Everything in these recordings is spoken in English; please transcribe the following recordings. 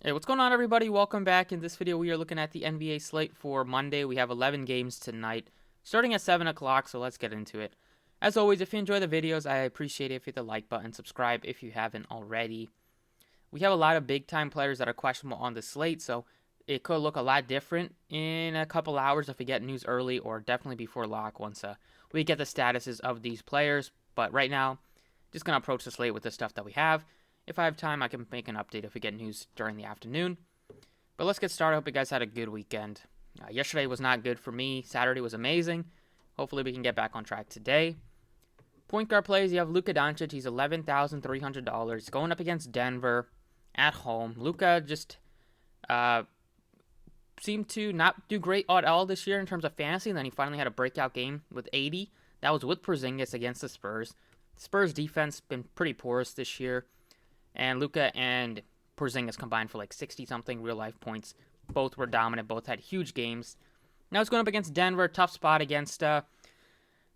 Hey, what's going on, everybody? Welcome back. In this video, we are looking at the NBA slate for Monday. We have 11 games tonight, starting at 7 o'clock, so let's get into it. As always, if you enjoy the videos, I appreciate it if you hit the like button, subscribe if you haven't already. We have a lot of big-time players that are questionable on the slate, so it could look a lot different in a couple hours if we get news early, or definitely before lock once we get the statuses of these players. But right now, just going to approach the slate with the stuff that we have. If I have time, I can make an update if we get news during the afternoon. But let's get started. I hope you guys had a good weekend. Yesterday was not good for me. Saturday was amazing. Hopefully we can get back on track today. Point guard plays, you have Luka Doncic. He's $11,300. Going up against Denver at home. Luka just seemed to not do great at all this year in terms of fantasy. And then he finally had a breakout game with 80. That was with Porzingis against the Spurs. Spurs defense been pretty porous this year. And Luka and Porzingis combined for like 60-something real-life points. Both were dominant. Both had huge games. Now it's going up against Denver. Tough spot against the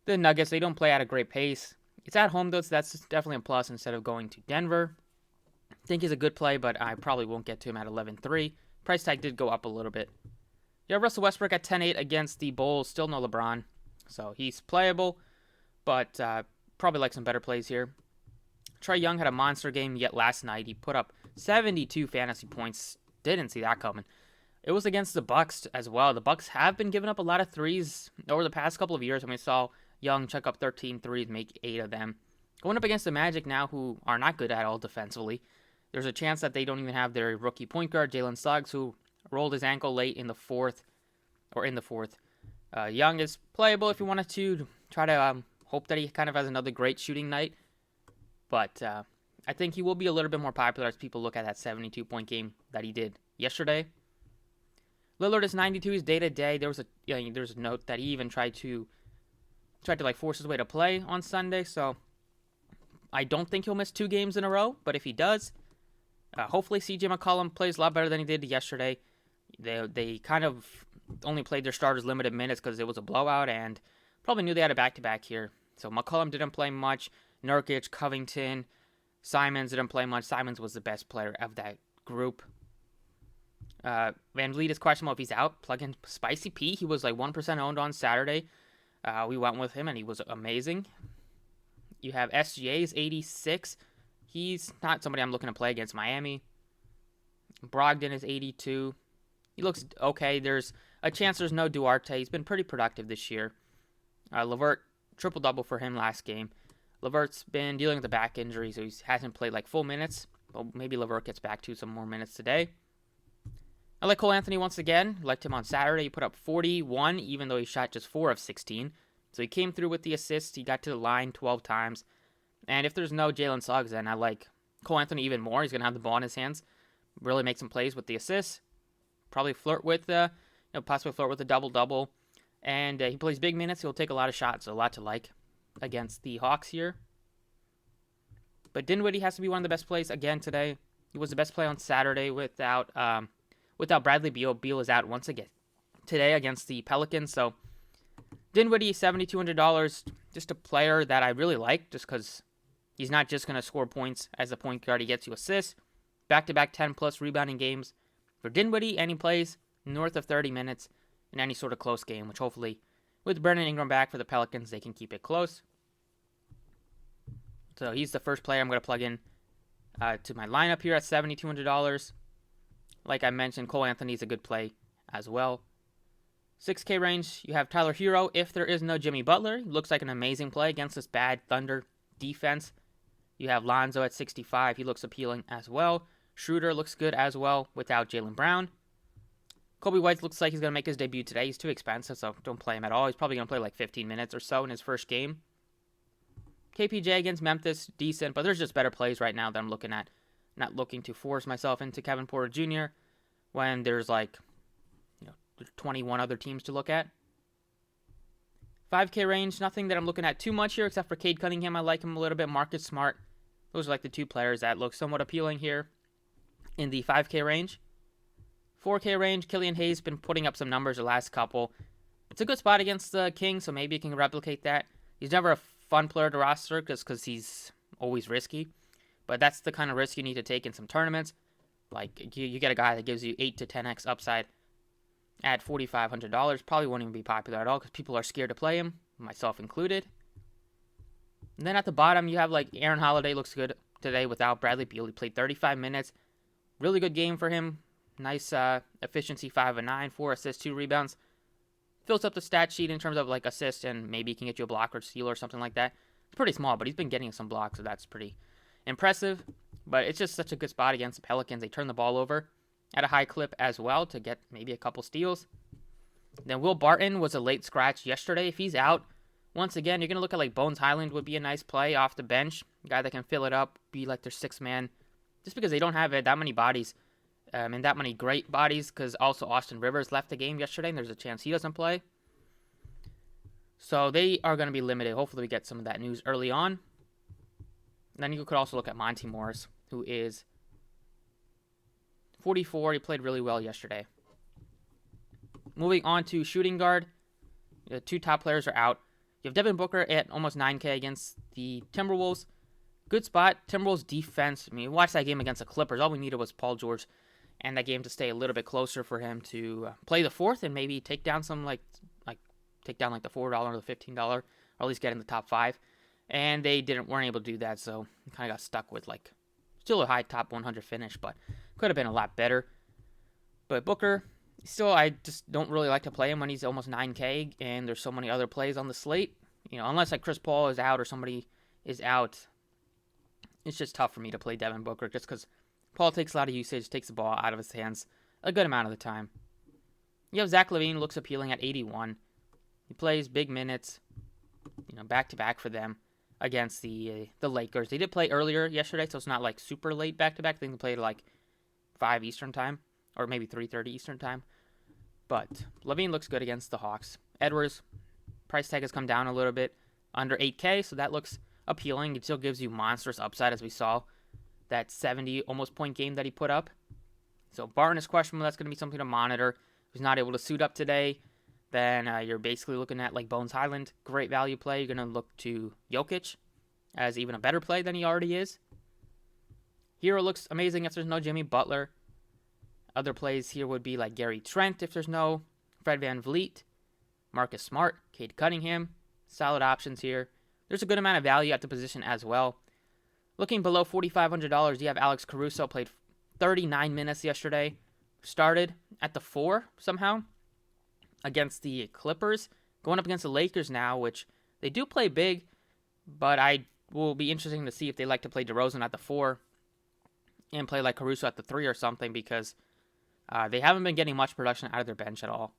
Nuggets. They don't play at a great pace. It's at home, though, so that's definitely a plus instead of going to Denver. I think he's a good play, but I probably won't get to him at 11-3. Price tag did go up a little bit. You have Russell Westbrook at 10-8 against the Bulls. Still no LeBron, so he's playable, but probably like some better plays here. Trae Young had a monster game yet last night. He put up 72 fantasy points. Didn't see that coming. It was against the Bucks as well. The Bucks have been giving up a lot of threes over the past couple of years. We saw Young chuck up 13 threes, make 8 of them. Going up against the Magic now, who are not good at all defensively. There's a chance that they don't even have their rookie point guard, Jalen Suggs, who rolled his ankle late in the fourth. Young is playable if you wanted to try to hope that he kind of has another great shooting night. But I think he will be a little bit more popular as people look at that 72-point game that he did yesterday. Lillard is 92. He's day to day. There was a note that he even tried to like force his way to play on Sunday. So I don't think he'll miss 2 games in a row. But if he does, hopefully CJ McCollum plays a lot better than he did yesterday. They kind of only played their starters limited minutes because it was a blowout and probably knew they had a back-to-back here. So McCollum didn't play much. Nurkic, Covington, Simons didn't play much. Simons was the best player of that group. Van Vliet is questionable if he's out. Plug in Spicy P. He was like 1% owned on Saturday. We went with him, and he was amazing. You have SGA's 86. He's not somebody I'm looking to play against Miami. Brogdon is 82. He looks okay. There's a chance there's no Duarte. He's been pretty productive this year. LeVert, triple-double for him last game. LeVert's been dealing with a back injury, so he hasn't played like full minutes. But maybe LeVert gets back to some more minutes today. I like Cole Anthony once again. Liked him on Saturday. He put up 41, even though he shot just 4 of 16. So he came through with the assists. He got to the line 12 times. And if there's no Jalen Suggs, then I like Cole Anthony even more. He's going to have the ball in his hands. Really make some plays with the assists. Probably possibly flirt with a double-double. And he plays big minutes. He'll take a lot of shots. So a lot to like against the Hawks here. But Dinwiddie has to be one of the best plays again today. He was the best play on Saturday without Bradley Beal. Beal is out once again today against the Pelicans. So Dinwiddie, $7,200. Just a player that I really like just because he's not just going to score points as a point guard. He gets you assists. Back-to-back 10-plus rebounding games for Dinwiddie, and he plays north of 30 minutes in any sort of close game, which hopefully with Brandon Ingram back for the Pelicans, they can keep it close. So he's the first player I'm going to plug in to my lineup here at $7,200. Like I mentioned, Cole Anthony is a good play as well. 6K range, you have Tyler Hero. If there is no Jimmy Butler, he looks like an amazing play against this bad Thunder defense. You have Lonzo at 65. He looks appealing as well. Schroeder looks good as well without Jaylen Brown. Kobe White looks like he's going to make his debut today. He's too expensive, so don't play him at all. He's probably going to play like 15 minutes or so in his first game. KPJ against Memphis, decent, but there's just better plays right now that I'm looking at. Not looking to force myself into Kevin Porter Jr. when there's 21 other teams to look at. 5K range, nothing that I'm looking at too much here except for Cade Cunningham. I like him a little bit. Marcus Smart. Those are like the 2 players that look somewhat appealing here in the 5K range. 4K range, Killian Hayes been putting up some numbers the last couple. It's a good spot against the Kings, so maybe you can replicate that. He's never a fun player to roster just because he's always risky. But that's the kind of risk you need to take in some tournaments. Like, you get a guy that gives you 8 to 10x upside at $4,500. Probably won't even be popular at all because people are scared to play him, myself included. And then at the bottom, you have like Aaron Holiday looks good today without Bradley Beal. He played 35 minutes. Really good game for him. Nice efficiency, 5 of 9, 4 assists, 2 rebounds. Fills up the stat sheet in terms of like assists, and maybe he can get you a block or steal or something like that. It's pretty small, but he's been getting some blocks, so that's pretty impressive. But it's just such a good spot against the Pelicans. They turn the ball over at a high clip as well to get maybe a couple steals. Then Will Barton was a late scratch yesterday. If he's out, once again, you're going to look at like Bones Highland would be a nice play off the bench. A guy that can fill it up, be like their sixth man. Just because they don't have that many bodies and that many great bodies, because also Austin Rivers left the game yesterday and there's a chance he doesn't play. So they are going to be limited. Hopefully we get some of that news early on. And then you could also look at Monty Morris, who is 44. He played really well yesterday. Moving on to shooting guard. The 2 top players are out. You have Devin Booker at almost 9K against the Timberwolves. Good spot. Timberwolves defense. I mean, watch that game against the Clippers. All we needed was Paul George and that game to stay a little bit closer for him to play the fourth and maybe take down some take down like the $4 or the $15, or at least get in the top 5. And they weren't able to do that, so kind of got stuck with like still a high top 100 finish, but could have been a lot better. But Booker, still, I just don't really like to play him when he's almost 9K and there's so many other plays on the slate. You know, unless like Chris Paul is out or somebody is out, it's just tough for me to play Devin Booker just because Paul takes a lot of usage, takes the ball out of his hands a good amount of the time. You have Zach Levine, looks appealing at 81. He plays big minutes, back-to-back for them against the Lakers. They did play earlier yesterday, so it's not like super late back-to-back. I think they played like 5 Eastern time, or maybe 3:30 Eastern time. But Levine looks good against the Hawks. Edwards, price tag has come down a little bit, under 8K, so that looks appealing. It still gives you monstrous upside, as we saw that 70 almost point game that he put up. So Barton is questionable. That's going to be something to monitor. If he's not able to suit up today, then you're basically looking at like Bones Highland, great value play. You're going to look to Jokic as even a better play than he already is. Hero looks amazing if there's no Jimmy Butler. Other plays here would be like Gary Trent if there's no Fred VanVleet, Marcus Smart, Cade Cunningham. Solid options here. There's a good amount of value at the position as well. Looking below $4,500, you have Alex Caruso, played 39 minutes yesterday. Started at the 4 somehow against the Clippers. Going up against the Lakers now, which they do play big, but I will be interesting to see if they like to play DeRozan at the 4 and play like Caruso at the 3 or something, because they haven't been getting much production out of their bench at all.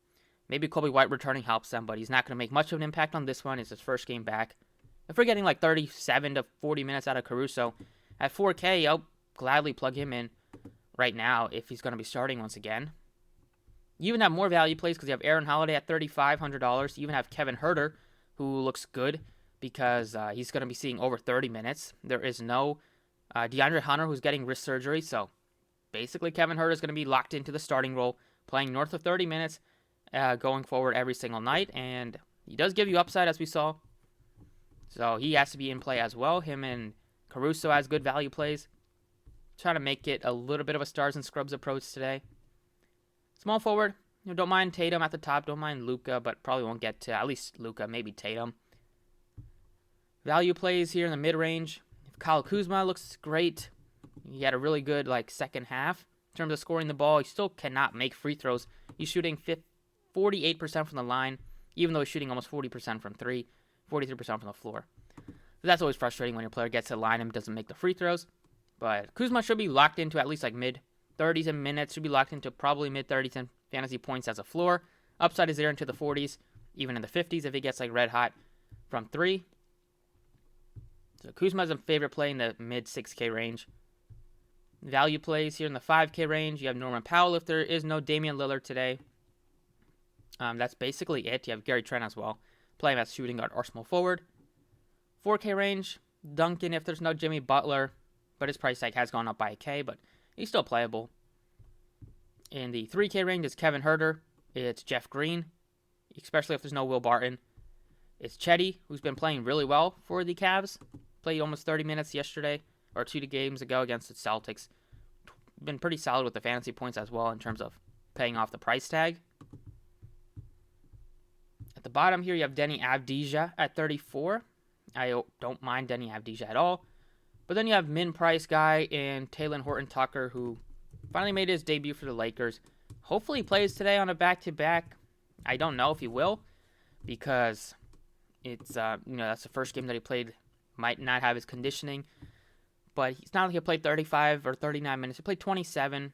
Maybe Kobe White returning helps them, but he's not going to make much of an impact on this one. It's his first game back. If we're getting like 37 to 40 minutes out of Caruso at 4K, I'll gladly plug him in right now if he's going to be starting once again. You even have more value plays because you have Aaron Holiday at $3,500. You even have Kevin Huerter, who looks good because he's going to be seeing over 30 minutes. There is no DeAndre Hunter, who's getting wrist surgery. So basically, Kevin Huerter is going to be locked into the starting role, playing north of 30 minutes going forward every single night. And he does give you upside, as we saw. So he has to be in play as well. Him and Caruso has good value plays. Trying to make it a little bit of a stars and scrubs approach today. Small forward, don't mind Tatum at the top, don't mind Luka, but probably won't get to at least Luka, maybe Tatum. Value plays here in the mid-range. Kyle Kuzma looks great. He had a really good second half in terms of scoring the ball. He still cannot make free throws. He's shooting 48% from the line, even though he's shooting almost 40% from 3, 43% from the floor. So that's always frustrating when your player gets to the line and doesn't make the free throws. But Kuzma should be locked into at least mid-30s in minutes. Should be locked into probably mid-30s in fantasy points as a floor. Upside is there into the 40s, even in the 50s if he gets red hot from 3. So Kuzma's a favorite play in the mid-6K range. Value plays here in the 5K range. You have Norman Powell if there is no Damian Lillard today. That's basically it. You have Gary Trent as well, playing as shooting guard or small forward. 4K range, Duncan if there's no Jimmy Butler, but his price tag has gone up by a K, but he's still playable. In the 3K range, it's Kevin Huerter. It's Jeff Green, especially if there's no Will Barton. It's Chetty, who's been playing really well for the Cavs. Played almost 30 minutes yesterday, or 2 games ago against the Celtics. been pretty solid with the fantasy points as well in terms of paying off the price tag. At the bottom here, you have Denny Avdija at 34. I don't mind Denny Avdija at all. But then you have min price guy and Talen Horton-Tucker, who finally made his debut for the Lakers. Hopefully he plays today on a back-to-back. I don't know if he will, because it's that's the first game that he played. Might not have his conditioning, but it's not like he played 35 or 39 minutes. He played 27.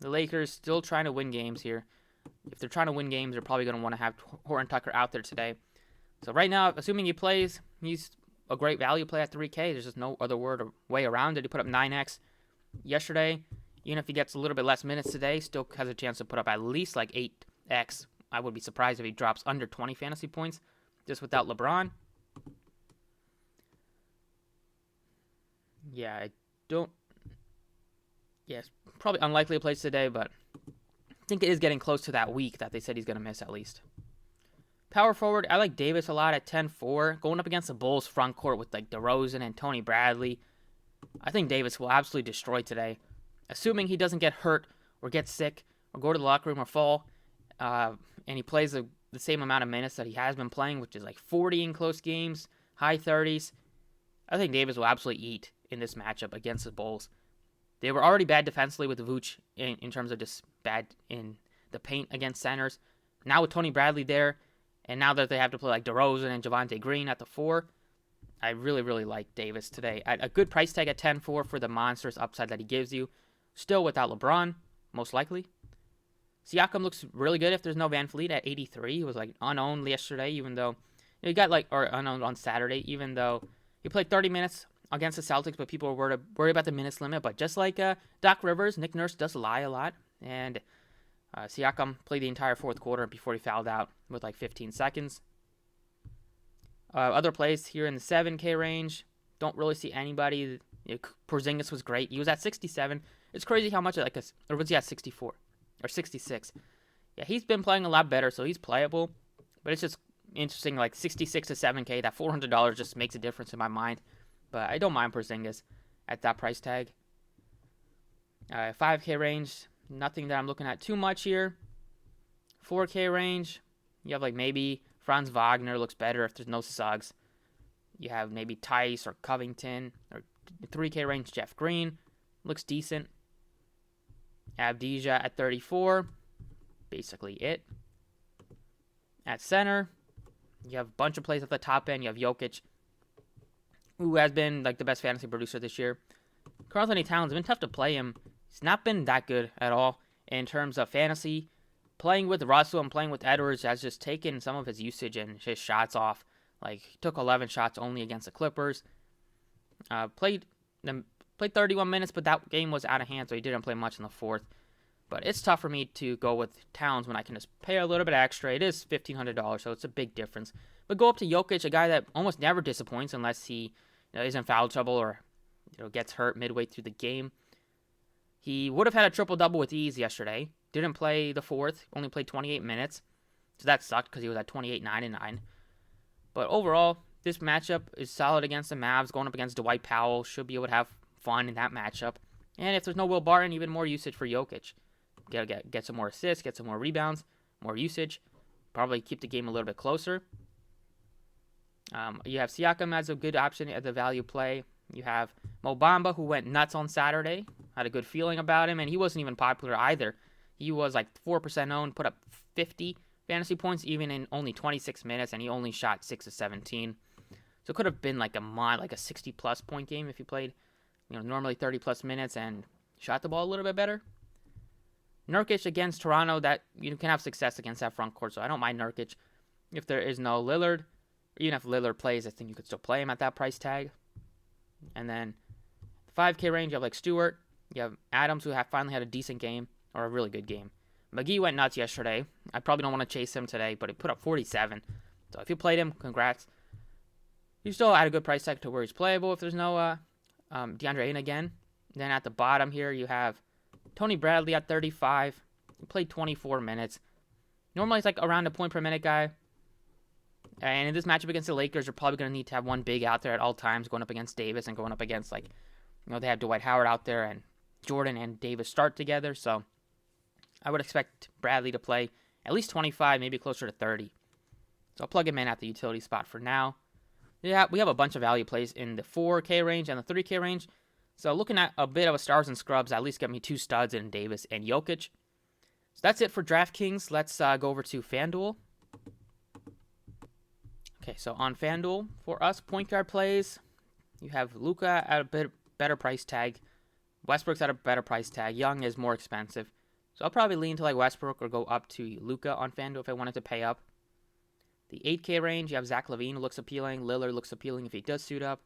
The Lakers still trying to win games here. If they're trying to win games, they're probably going to want to have Horton-Tucker out there today. So right now, assuming he plays, he's a great value play at 3K. There's just no other way around it. He put up 9x yesterday. Even if he gets a little bit less minutes today, still has a chance to put up at least like 8x. I would be surprised if he drops under 20 fantasy points just without LeBron. Yeah, I don't... Yes, probably unlikely to play today, but I think it is getting close to that week that they said he's going to miss at least. Power forward, I like Davis a lot at 10-4. Going up against the Bulls front court with like DeRozan and Tony Bradley. I think Davis will absolutely destroy today. Assuming he doesn't get hurt or get sick or go to the locker room or fall. And he plays the same amount of minutes that he has been playing, which is like 40 in close games, high 30s. I think Davis will absolutely eat in this matchup against the Bulls. They were already bad defensively with Vooch in terms of just bad in the paint against centers. Now with Tony Bradley there, and now that they have to play like DeRozan and Javonte Green at the 4, I really, really like Davis today. At a good price tag at 10-4 for the monstrous upside that he gives you. Still without LeBron, most likely. Siakam looks really good if there's no Van Fleet at 83. He was like unowned yesterday, even though he got or unowned on Saturday, even though he played 30 minutes against the Celtics, but people were worried about the minutes limit. But just like Doc Rivers, Nick Nurse does lie a lot, and Siakam played the entire fourth quarter before he fouled out with like 15 seconds. Other plays here in the 7K range, don't really see anybody. Porzingis was great. He was at 67. It's crazy how much or was he at 64 or 66? Yeah, he's been playing a lot better, so he's playable. But it's just interesting, like 66 to 7K. That $400 just makes a difference in my mind. But I don't mind Porzingis at that price tag. 5K range, nothing that I'm looking at too much here. 4K range, you have like maybe Franz Wagner looks better if there's no Suggs. You have maybe Tice or Covington. Or 3K range, Jeff Green looks decent. Avdija at 34, basically it. At center, you have a bunch of plays at the top end. You have Jokic, who has been like the best fantasy producer this year. Karl-Anthony Towns, it's been tough to play him. He's not been that good at all in terms of fantasy. Playing with Russell and playing with Edwards has just taken some of his usage and his shots off. Like, he took 11 shots only against the Clippers. Played 31 minutes, but that game was out of hand, so he didn't play much in the fourth. But it's tough for me to go with Towns when I can just pay a little bit extra. It is $1,500, so it's a big difference. But go up to Jokic, a guy that almost never disappoints unless he is in foul trouble or gets hurt midway through the game. He would have had a triple-double with ease yesterday. Didn't play the fourth, only played 28 minutes. So that sucked because he was at 28, 9, and 9. But overall, this matchup is solid against the Mavs. Going up against Dwight Powell, should be able to have fun in that matchup. And if there's no Will Barton, even more usage for Jokic. Get some more assists, get some more rebounds, more usage. Probably keep the game a little bit closer. You have Siakam as a good option at the value play. You have Mo Bamba, who went nuts on Saturday. Had a good feeling about him, and he wasn't even popular either. He was like 4% owned, put up 50 fantasy points even in only 26 minutes, and he only shot 6 of 17. So it could have been like a 60-plus point game if he played normally 30-plus minutes and shot the ball a little bit better. Nurkic against Toronto, that you can have success against that front court, so I don't mind Nurkic. If there is no Lillard, or even if Lillard plays, I think you could still play him at that price tag. And then 5K range, you have like Stewart. You have Adams, who finally had a decent game, or a really good game. McGee went nuts yesterday. I probably don't want to chase him today, but he put up 47. So if you played him, congrats. He's still at a good price tag to where he's playable if there's no DeAndre Ayton again. Then at the bottom here, you have Tony Bradley at 35. He played 24 minutes. Normally, it's like around a point per minute guy. And in this matchup against the Lakers, you're probably going to need to have one big out there at all times, going up against Davis and going up against, they have Dwight Howard out there and Jordan and Davis start together, so I would expect Bradley to play at least 25, maybe closer to 30. So I'll plug him in at the utility spot for now. Yeah, we have a bunch of value plays in the 4K range and the 3K range. So looking at a bit of a stars and scrubs, at least get me 2 studs in Davis and Jokic. So that's it for DraftKings. Let's go over to FanDuel. Okay, so on FanDuel, for us, point guard plays, you have Luka at a bit better price tag. Westbrook's at a better price tag. Young is more expensive. So I'll probably lean to like Westbrook or go up to Luka on FanDuel if I wanted to pay up. The 8K range, you have Zach Levine, who looks appealing. Lillard looks appealing if he does suit up.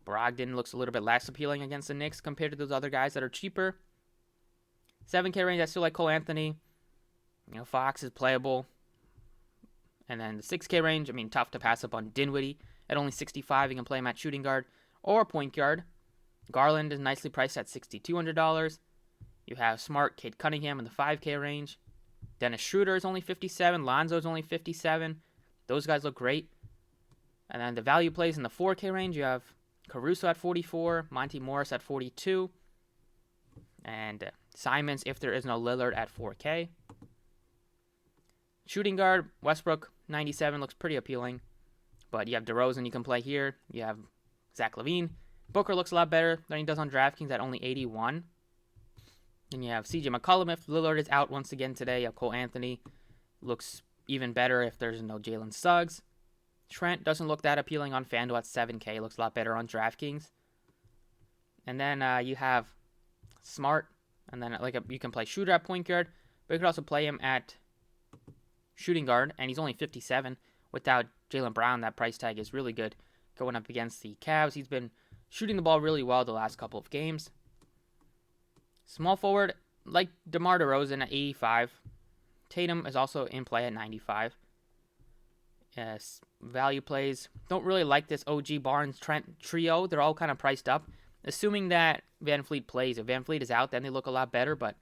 Brogdon looks a little bit less appealing against the Knicks compared to those other guys that are cheaper. 7K range, I still like Cole Anthony. Fox is playable. And then the 6K range, tough to pass up on Dinwiddie. At only 65, you can play him at shooting guard or point guard. Garland is nicely priced at $6,200. You have Smart, Cade Cunningham in the 5K range. Dennis Schroeder is only 57. Lonzo is only 57. Those guys look great. And then the value plays in the 4K range, you have Caruso at 44, Monty Morris at 42, and Simons, if there is no Lillard, at 4K. Shooting guard, Westbrook, 97, looks pretty appealing. But you have DeRozan you can play here. You have Zach Levine. Booker looks a lot better than he does on DraftKings at only 81. Then you have CJ McCollum if Lillard is out once again today. You have Cole Anthony. Looks even better if there's no Jalen Suggs. Trent doesn't look that appealing on FanDuel at 7K. Looks a lot better on DraftKings. And then you have Smart. And then you can play shooter at point guard. But you could also play him at shooting guard. And he's only 57. Without Jaylen Brown, that price tag is really good. Going up against the Cavs, he's been shooting the ball really well the last couple of games. Small forward, like DeMar DeRozan at 85. Tatum is also in play at 95. Yes, value plays. Don't really like this OG Barnes-Trent trio. They're all kind of priced up. Assuming that Van Fleet plays. If Van Fleet is out, then they look a lot better. But,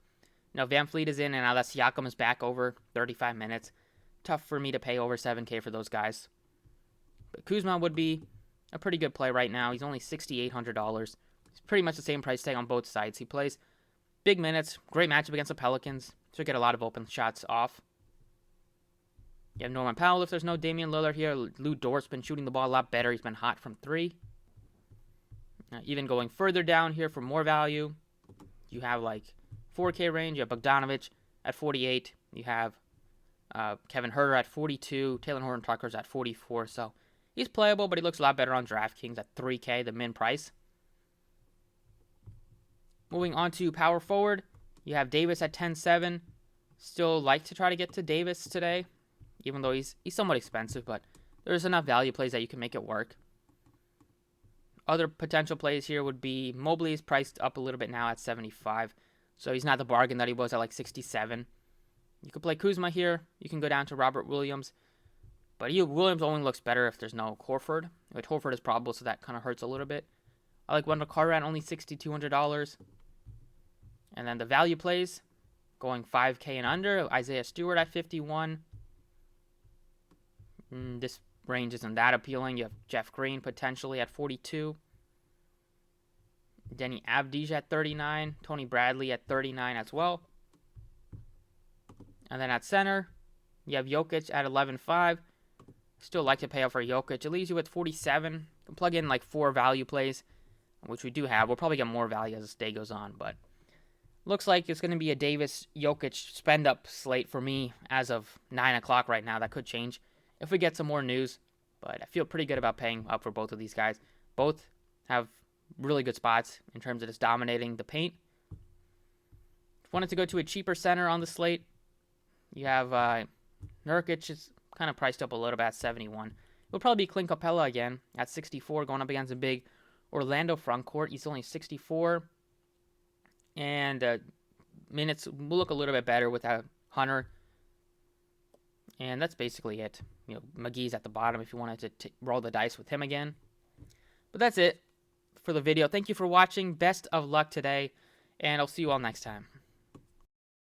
Van Fleet is in, and now that Siakam is back over 35 minutes. Tough for me to pay over 7K for those guys. But Kuzma would be a pretty good play right now. He's only $6,800. He's pretty much the same price tag on both sides. He plays big minutes, great matchup against the Pelicans. Should get a lot of open shots off. You have Norman Powell if there's no Damian Lillard here. Lou Dort's been shooting the ball a lot better. He's been hot from 3. Even going further down here for more value, you have 4K range. You have Bogdanovic at 48. You have Kevin Huerter at 42. Taylor Horton Tucker's at 44. So he's playable, but he looks a lot better on DraftKings at 3K, the min price. Moving on to power forward, you have Davis at 10.7. Still like to try to get to Davis today, even though he's somewhat expensive, but there's enough value plays that you can make it work. Other potential plays here would be Mobley is priced up a little bit now at 75, so he's not the bargain that he was at 67. You could play Kuzma here. You can go down to Robert Williams, but Williams only looks better if there's no Horford. But Horford is probable, so that kind of hurts a little bit. I like Wendell Carter at only $6,200. And then the value plays, going 5K and under, Isaiah Stewart at 51. This range isn't that appealing. You have Jeff Green potentially at 42. Denny Avdija at 39. Tony Bradley at 39 as well. And then at center, you have Jokic at 11.5. Still like to pay up for Jokic. It leaves you with 47. You can plug in 4 value plays, which we do have. We'll probably get more value as this day goes on, but looks like it's going to be a Davis-Jokic spend-up slate for me as of 9 o'clock right now. That could change if we get some more news, but I feel pretty good about paying up for both of these guys. Both have really good spots in terms of just dominating the paint. If you wanted to go to a cheaper center on the slate, you have Nurkic is kind of priced up a little bit at 71. It'll probably be Clint Capella again at 64, going up against a big Orlando frontcourt. He's only 64. And minutes will look a little bit better without Hunter. And that's basically it. McGee's at the bottom if you wanted to roll the dice with him again. But that's it for the video. Thank you for watching. Best of luck today. And I'll see you all next time.